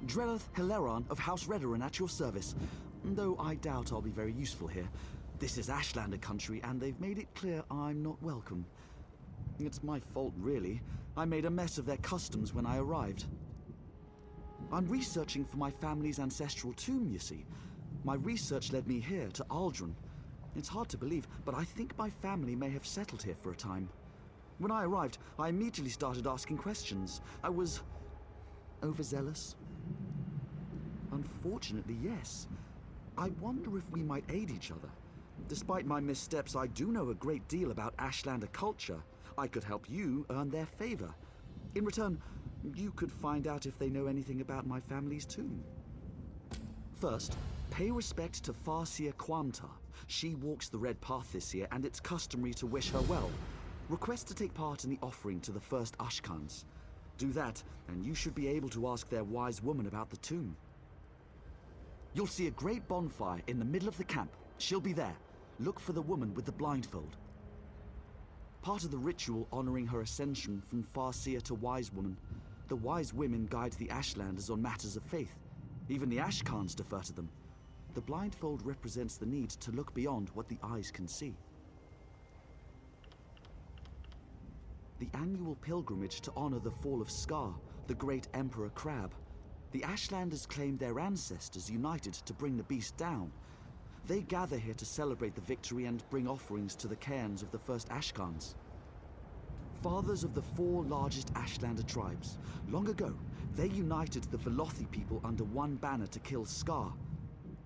Drelyth Hleran of House Hleran at your service. Though I doubt I'll be very useful here. This is Ashlander country, and they've made it clear I'm not welcome. It's my fault, really. I made a mess of their customs when I arrived. I'm researching for my family's ancestral tomb, you see. My research led me here, to Ald'ruhn. It's hard to believe, but I think my family may have settled here for a time. When I arrived, I immediately started asking questions. I was overzealous. Unfortunately, yes. I wonder if we might aid each other. Despite my missteps, I do know a great deal about Ashlander culture. I could help you earn their favor. In return, you could find out if they know anything about my family's tomb. First, pay respect to Farseer Quamta. She walks the red path this year, and it's customary to wish her well. Request to take part in the offering to the first Ashkans. Do that, and you should be able to ask their wise woman about the tomb. You'll see a great bonfire in the middle of the camp. She'll be there. Look for the woman with the blindfold. Part of the ritual honoring her ascension from Farseer to Wise Woman. The wise women guide the Ashlanders on matters of faith. Even the Ashkans defer to them. The blindfold represents the need to look beyond what the eyes can see. The annual pilgrimage to honor the fall of Scar, the great Emperor Crab. The Ashlanders claim their ancestors united to bring the beast down. They gather here to celebrate the victory and bring offerings to the cairns of the first Ashkans. Fathers of the 4 largest Ashlander tribes. Long ago, they united the Velothi people under one banner to kill Scar.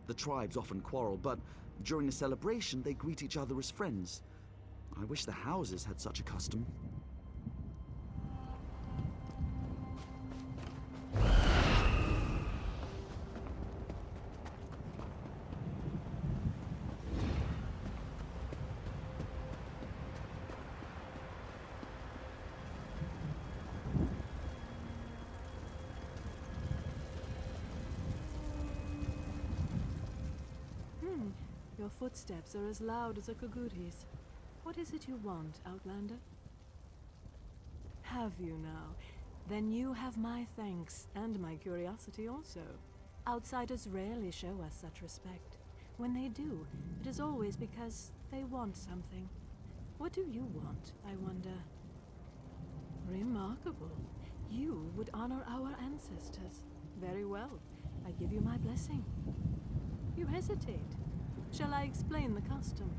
The tribes often quarrel, but during the celebration they greet each other as friends. I wish the houses had such a custom. Your footsteps are as loud as a Kaguri's. What is it you want, Outlander? Have you now? Then you have my thanks, and my curiosity also. Outsiders rarely show us such respect. When they do, it is always because they want something. What do you want, I wonder? Remarkable. You would honor our ancestors. Very well. I give you my blessing. You hesitate. Shall I explain the custom?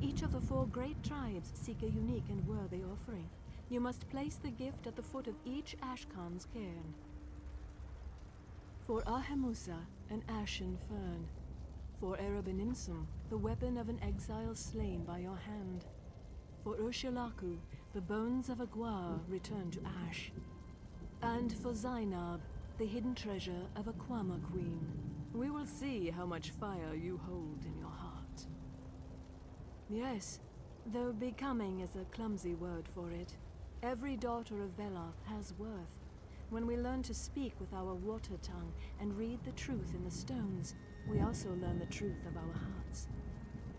Each of the 4 great tribes seek a unique and worthy offering. You must place the gift at the foot of each Ashkan's cairn. For Ahemusa, an ashen fern. For Erabeninsum, the weapon of an exile slain by your hand. For Urshilaku, the bones of a Gwar returned to ash. And for Zainab, the hidden treasure of a Kwama queen. We will see how much fire you hold in your heart. Yes, though becoming is a clumsy word for it. Every daughter of Veloth has worth. When we learn to speak with our water tongue and read the truth in the stones, we also learn the truth of our hearts.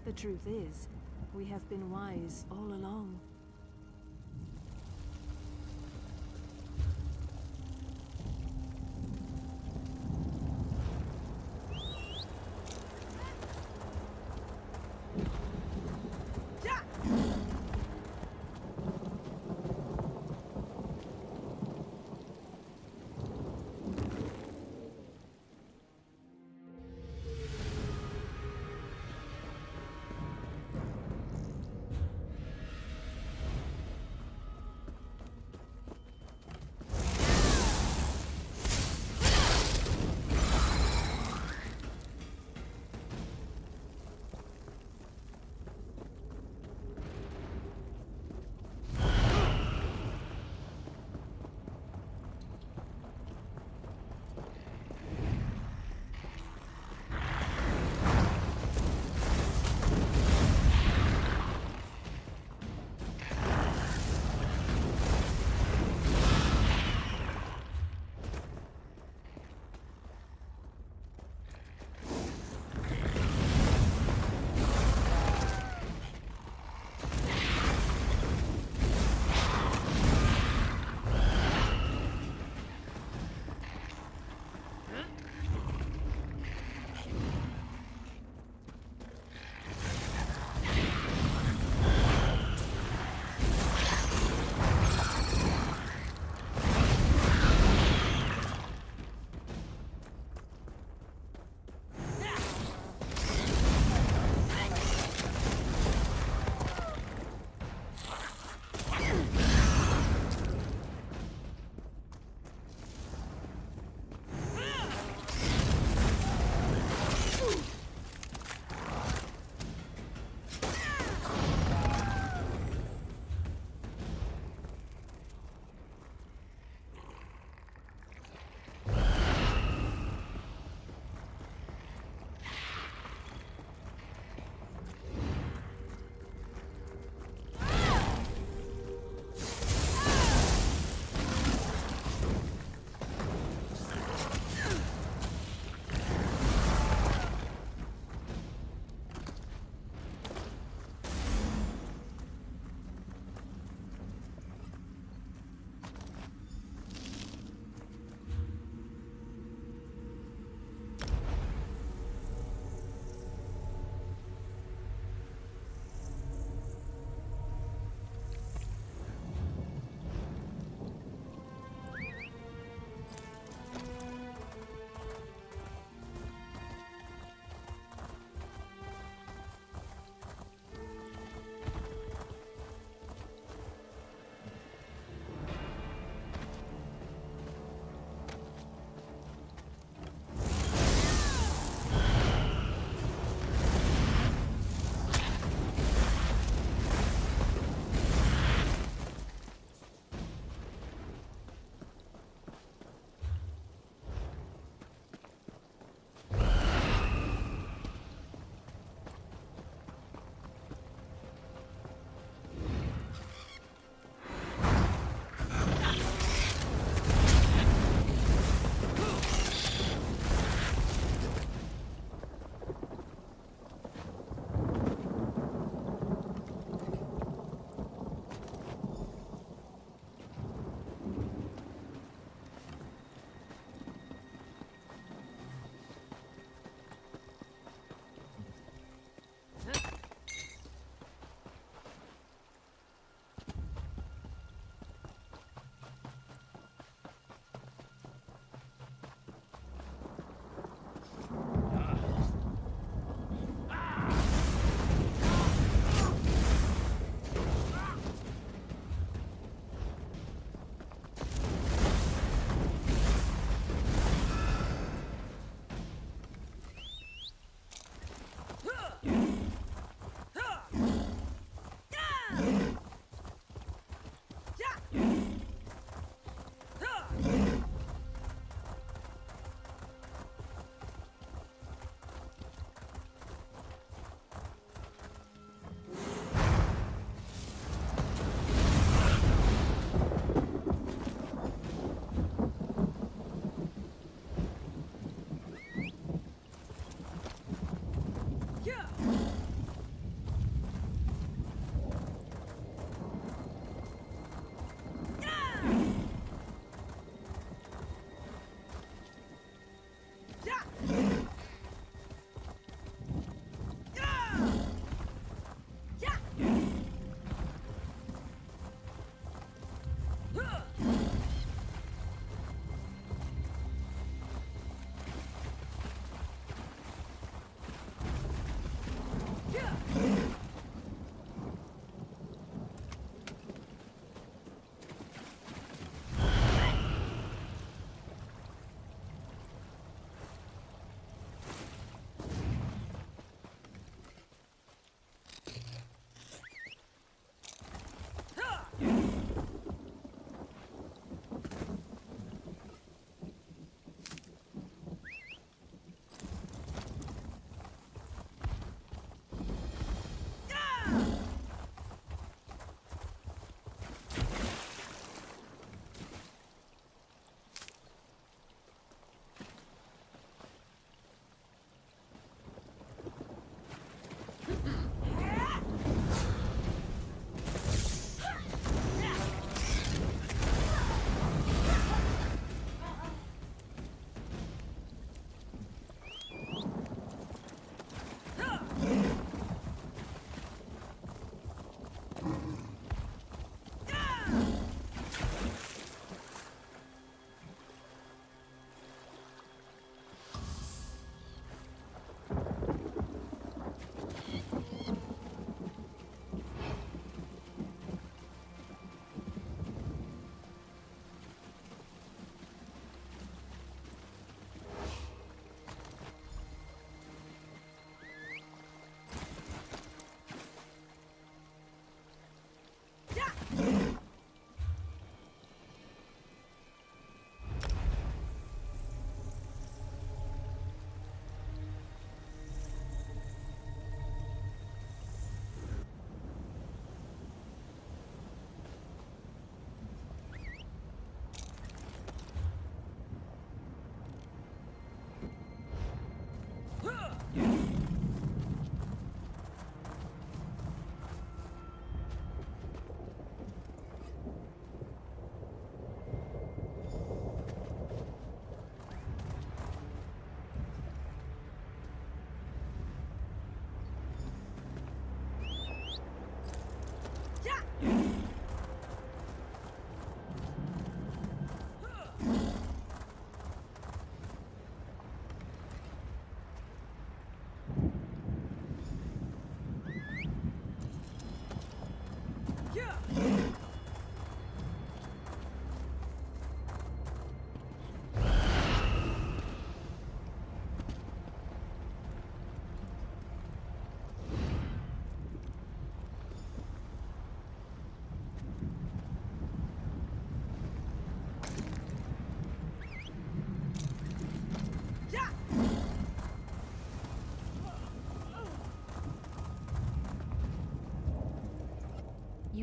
The truth is, we have been wise all along.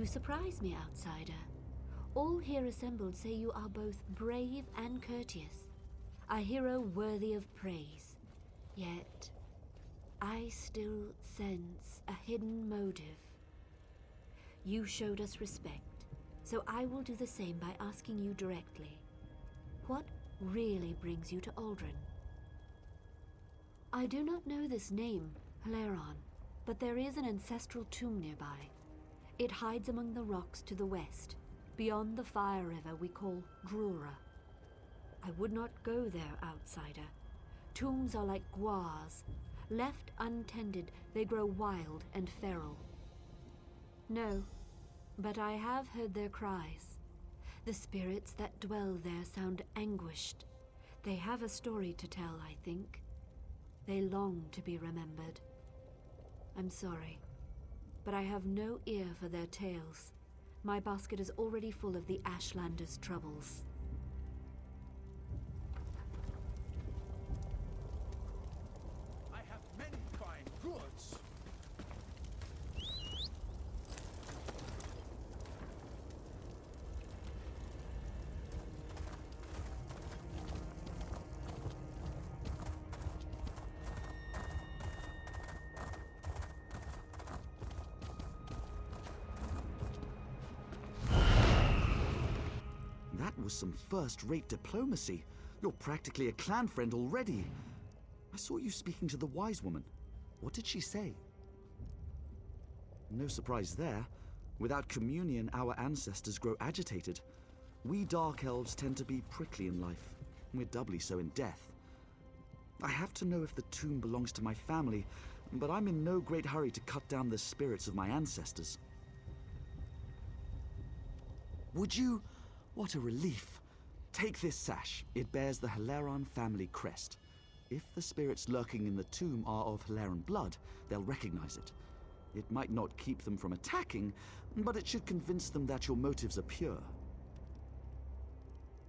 You surprise me, outsider. All here assembled say you are both brave and courteous, a hero worthy of praise. Yet, I still sense a hidden motive. You showed us respect, so I will do the same by asking you directly. What really brings you to Ald'ruhn? I do not know this name, Hleran, but there is an ancestral tomb nearby. It hides among the rocks to the west, beyond the fire river we call Drura. I would not go there, outsider. Tombs are like guars. Left untended, they grow wild and feral. No, but I have heard their cries. The spirits that dwell there sound anguished. They have a story to tell, I think. They long to be remembered. I'm sorry, but I have no ear for their tales. My basket is already full of the Ashlanders' troubles. I have many fine goods. That was some first-rate diplomacy. You're practically a clan friend already. I saw you speaking to the wise woman. What did she say? No surprise there. Without communion, our ancestors grow agitated. We Dark Elves tend to be prickly in life. We're doubly so in death. I have to know if the tomb belongs to my family, but I'm in no great hurry to cut down the spirits of my ancestors. Would you? What a relief. Take this sash. It bears the Hleran family crest. If the spirits lurking in the tomb are of Hleran blood, they'll recognize it. It might not keep them from attacking, but it should convince them that your motives are pure.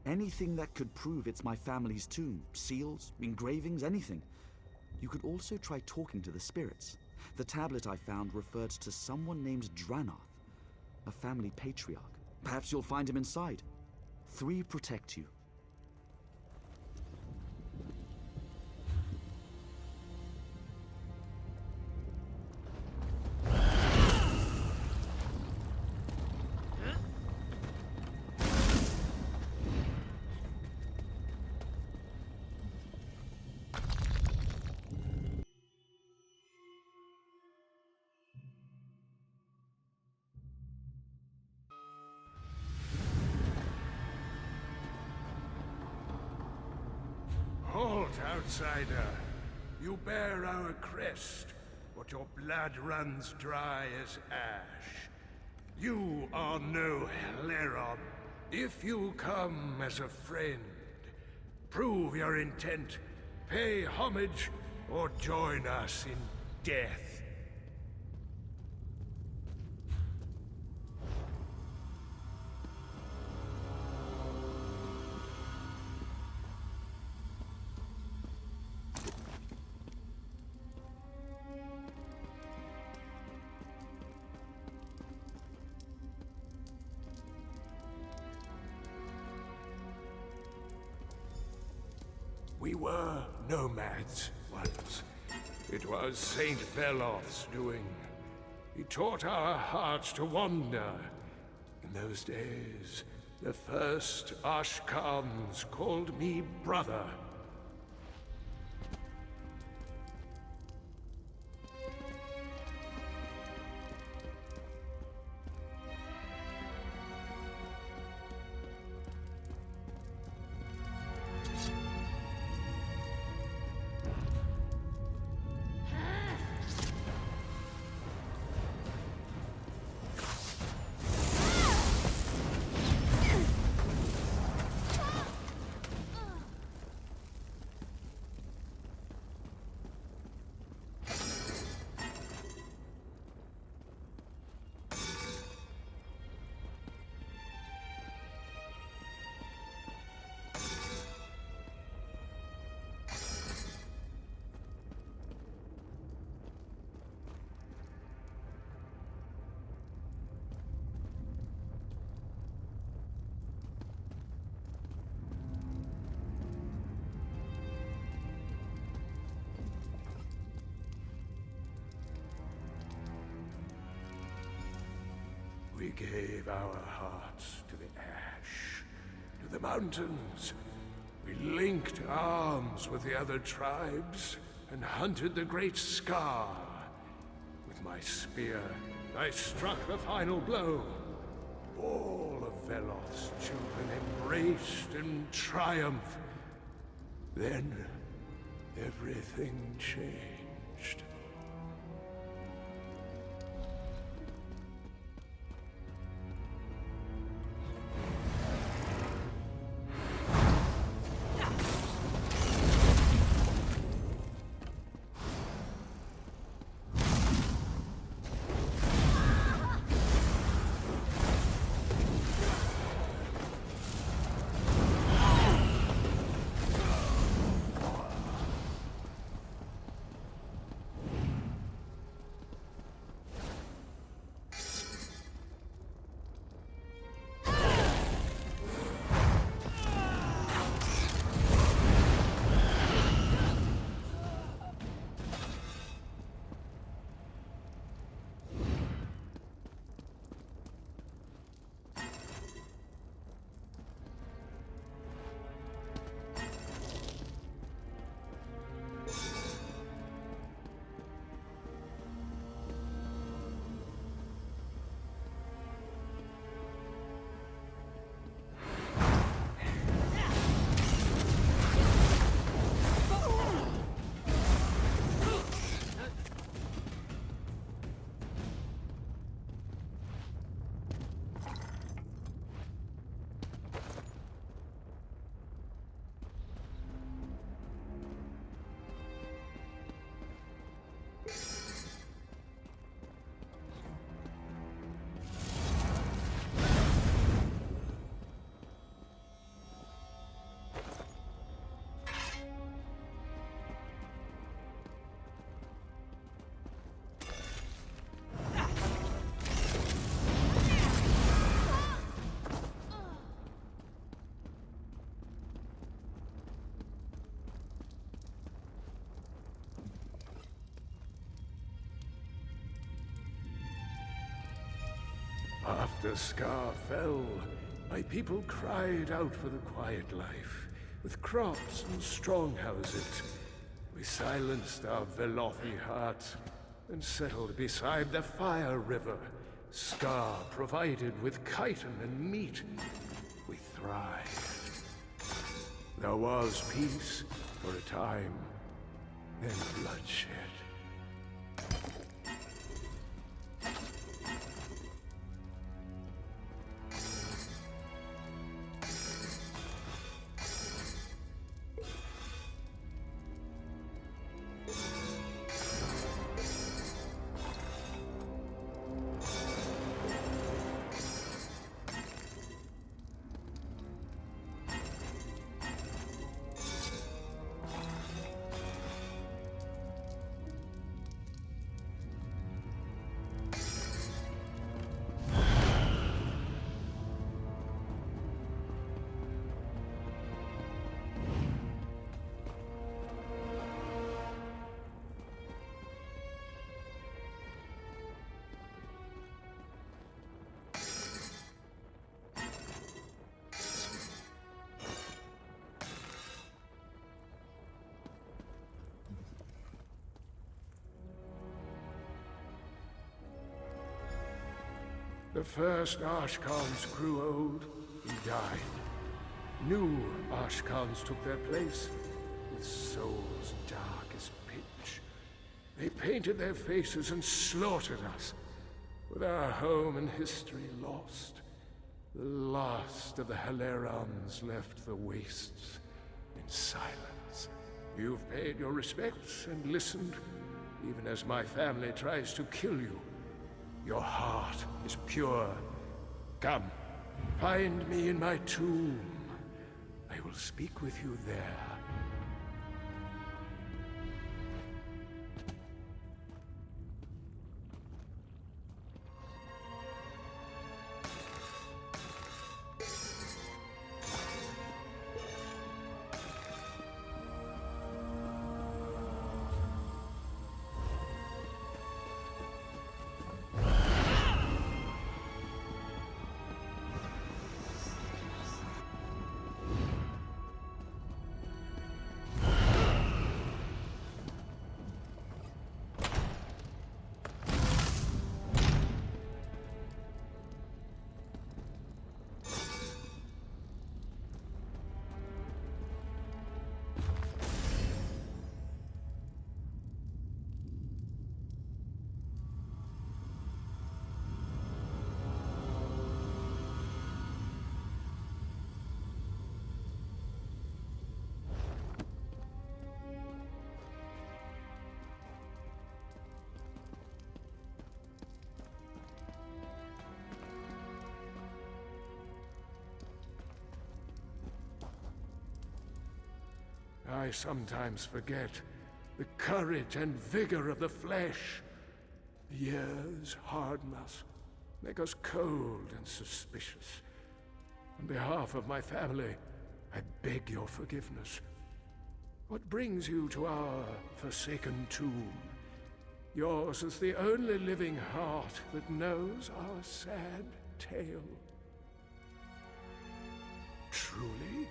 Anything that could prove it's my family's tomb. Seals, engravings, anything. You could also try talking to the spirits. The tablet I found referred to someone named Drelyth, a family patriarch. Perhaps you'll find him inside. 3 protect you. Halt, outsider. You bear our crest, but your blood runs dry as ash. You are no Hleran. If you come as a friend, prove your intent, pay homage, or join us in death. We were nomads once. It was Saint Veloth's doing. He taught our hearts to wander. In those days, the first Ashkans called me brother. We gave our hearts to the ash, to the mountains. We linked arms with the other tribes and hunted the great Scar. With my spear, I struck the final blow. All of Veloth's children embraced in triumph. Then, everything changed. After Scar fell, my people cried out for the quiet life, with crops and strong houses. We silenced our Velothi hearts and settled beside the Fire River. Scar provided with chitin and meat. We thrived. There was peace for a time, then bloodshed. The first Ashkans grew old and died. New Ashkans took their place, with souls dark as pitch. They painted their faces and slaughtered us, with our home and history lost. The last of the Hlerans left the wastes in silence. You've paid your respects and listened, even as my family tries to kill you. Your heart is pure. Come, find me in my tomb. I will speak with you there. I sometimes forget the courage and vigor of the flesh. The years harden us, make us cold and suspicious. On behalf of my family, I beg your forgiveness. What brings you to our forsaken tomb? Yours is the only living heart that knows our sad tale. Truly?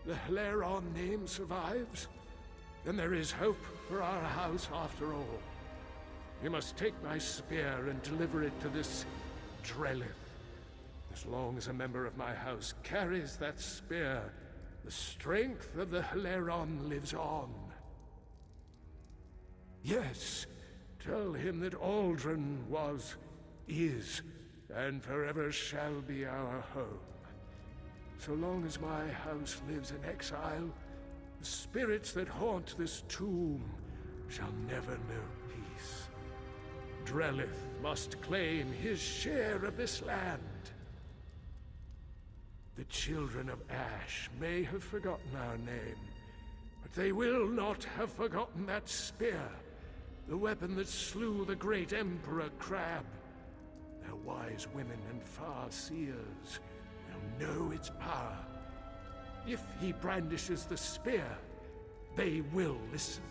The Hleran name survives? Then there is hope for our house after all. You must take my spear and deliver it to this Drelyth. As long as a member of my house carries that spear, the strength of the Hleran lives on. Yes, tell him that Ald'ruhn was, is, and forever shall be our home. So long as my house lives in exile, the spirits that haunt this tomb shall never know peace. Drelyth must claim his share of this land. The children of Ash may have forgotten our name, but they will not have forgotten that spear, the weapon that slew the great Emperor Crab. Their wise women and far-seers will know its power. If he brandishes the spear, they will listen.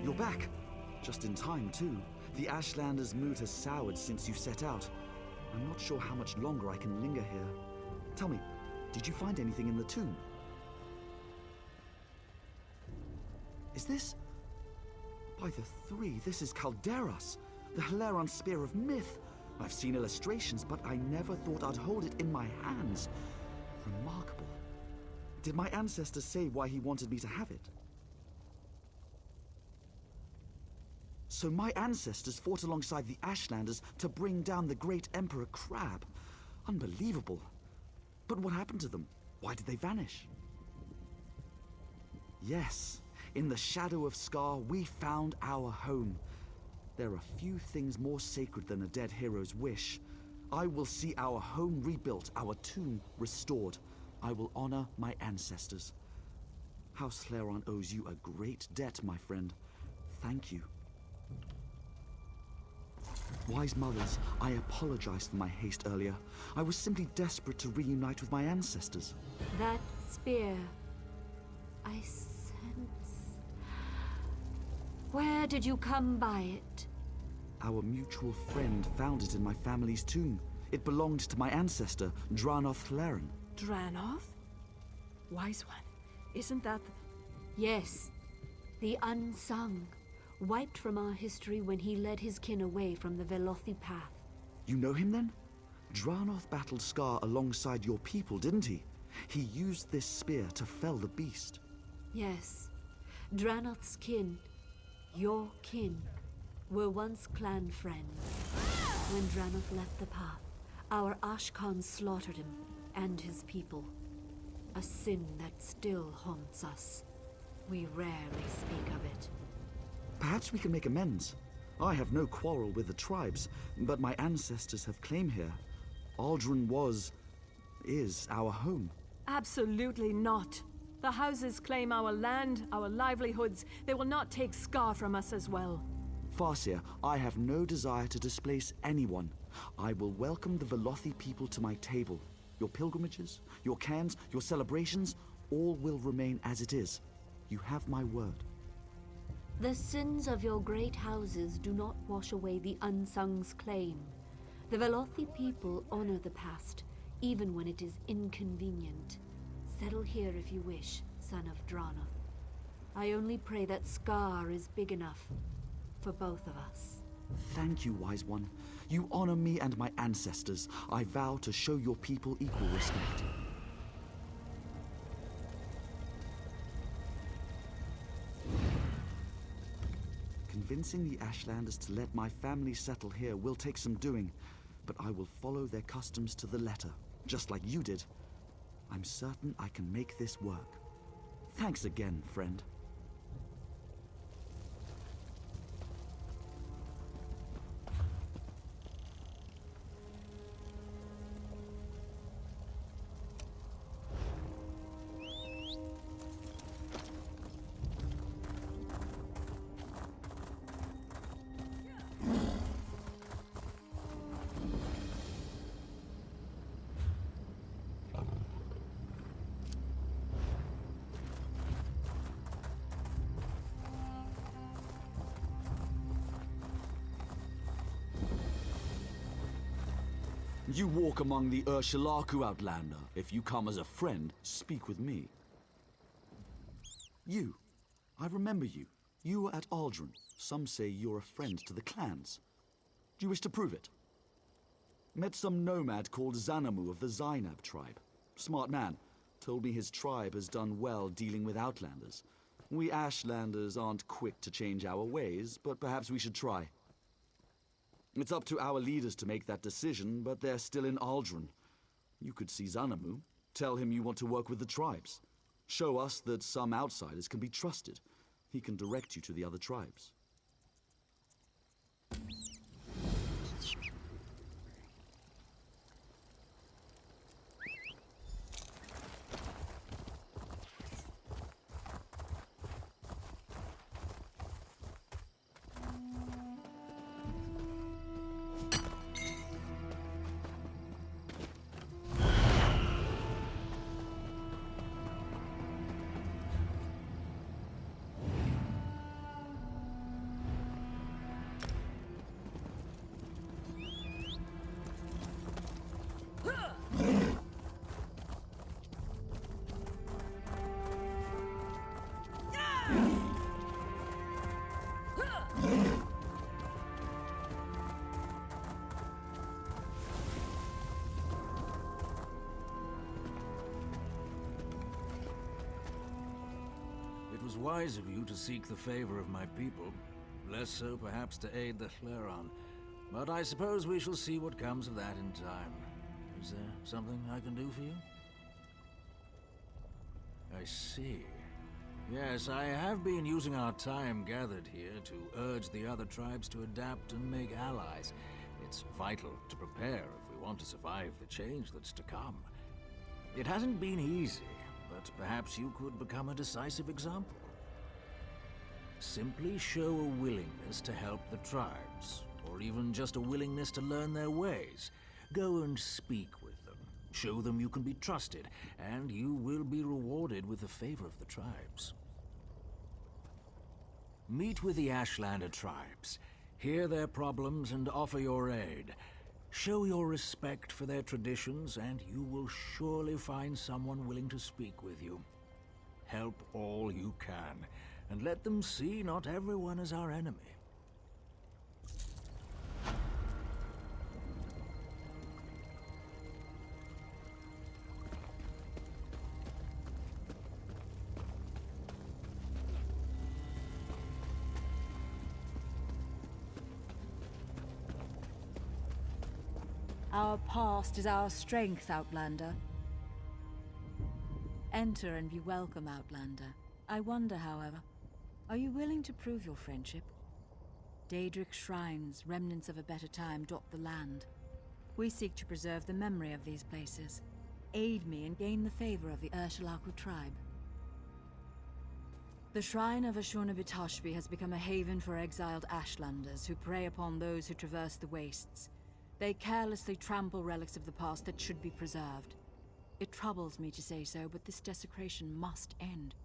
You're back. Just in time, too. The Ashlander's mood has soured since you set out. I'm not sure how much longer I can linger here. Tell me, did you find anything in the tomb? Is this... By the three, this is Calderas, the Hleran Spear of Myth. I've seen illustrations, but I never thought I'd hold it in my hands. Remarkable. Did my ancestor say why he wanted me to have it? So my ancestors fought alongside the Ashlanders to bring down the great Emperor Crab. Unbelievable. But what happened to them? Why did they vanish? Yes, in the shadow of Scar, we found our home. There are few things more sacred than a dead hero's wish. I will see our home rebuilt, our tomb restored. I will honor my ancestors. House Hleran owes you a great debt, my friend. Thank you. Wise mothers, I apologize for my haste earlier. I was simply desperate to reunite with my ancestors. That spear, I sense... Where did you come by it? Our mutual friend found it in my family's tomb. It belonged to my ancestor, Drelyth Hleran. Dranoth? Wise one, isn't that... Yes, the unsung. Wiped from our history when he led his kin away from the Velothi path. You know him then? Dranoth battled Scar alongside your people, didn't he? He used this spear to fell the beast. Yes. Dranoth's kin, your kin, were once clan friends. When Drelyth left the path, our Ashkans slaughtered him and his people. A sin that still haunts us. We rarely speak of it. Perhaps we can make amends. I have no quarrel with the tribes, but my ancestors have claim here. Ald'ruhn is our home. Absolutely not. The houses claim our land, our livelihoods. They will not take Scar from us as well. Farseer, I have no desire to displace anyone. I will welcome the Velothi people to my table. Your pilgrimages, your cairns, your celebrations, all will remain as it is. You have my word. The sins of your great houses do not wash away the unsung's claim. The Velothi people honor the past, even when it is inconvenient. Settle here if you wish, son of Dranoth. I only pray that Scar is big enough for both of us. Thank you, Wise One. You honor me and my ancestors. I vow to show your people equal respect. Convincing the Ashlanders to let my family settle here will take some doing, but I will follow their customs to the letter, just like you did. I'm certain I can make this work. Thanks again, friend. You walk among the Ursulaku, Outlander. If you come as a friend, speak with me. You. I remember you. You were at Ald'ruhn. Some say you're a friend to the clans. Do you wish to prove it? Met some nomad called Xanamu of the Zainab tribe. Smart man. Told me his tribe has done well dealing with Outlanders. We Ashlanders aren't quick to change our ways, but perhaps we should try. It's up to our leaders to make that decision, but they're still in Ald'ruhn. You could see Xanamu, tell him you want to work with the tribes. Show us that some outsiders can be trusted. He can direct you to the other tribes. It was wise of you to seek the favor of my people. Less so, perhaps, to aid the Hleran. But I suppose we shall see what comes of that in time. Is there something I can do for you? I see. Yes, I have been using our time gathered here to urge the other tribes to adapt and make allies. It's vital to prepare if we want to survive the change that's to come. It hasn't been easy, but perhaps you could become a decisive example. Simply show a willingness to help the tribes, or even just a willingness to learn their ways. Go and speak with them. Show them you can be trusted, and you will be rewarded with the favor of the tribes. Meet with the Ashlander tribes. Hear their problems and offer your aid. Show your respect for their traditions, and you will surely find someone willing to speak with you. Help all you can, and let them see not everyone is our enemy. Our past is our strength, Outlander. Enter and be welcome, Outlander. I wonder, however, are you willing to prove your friendship? Daedric shrines, remnants of a better time, dot the land. We seek to preserve the memory of these places. Aid me and gain the favor of the Ursulaku tribe. The shrine of Ashurnabitashbi has become a haven for exiled Ashlanders who prey upon those who traverse the wastes. They carelessly trample relics of the past that should be preserved. It troubles me to say so, but this desecration must end.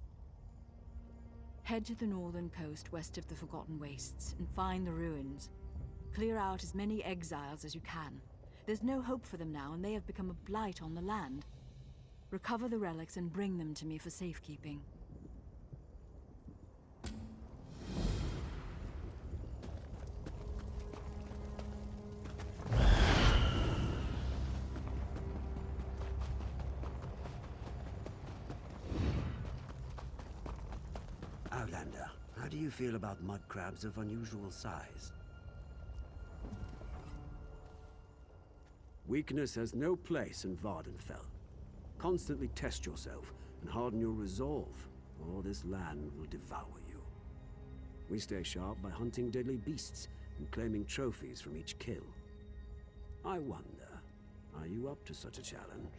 Head to the northern coast west of the Forgotten Wastes and find the ruins. Clear out as many exiles as you can. There's no hope for them now, and they have become a blight on the land. Recover the relics and bring them to me for safekeeping. Outlander, how do you feel about mud crabs of unusual size? Weakness has no place in Vardenfell. Constantly test yourself and harden your resolve, or this land will devour you. We stay sharp by hunting deadly beasts and claiming trophies from each kill. I wonder, are you up to such a challenge?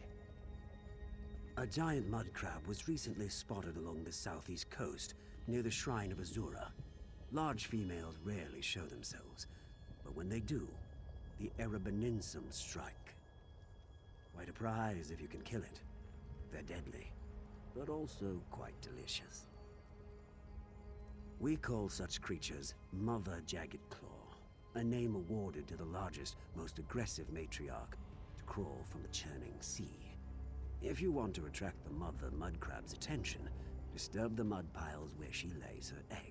A giant mud crab was recently spotted along the southeast coast, near the Shrine of Azura. Large females rarely show themselves, but when they do, the Erebaninsum strike. Quite a prize if you can kill it. They're deadly, but also quite delicious. We call such creatures Mother Jagged Claw, a name awarded to the largest, most aggressive matriarch to crawl from the churning sea. If you want to attract the mother mud crab's attention, disturb the mud piles where she lays her eggs.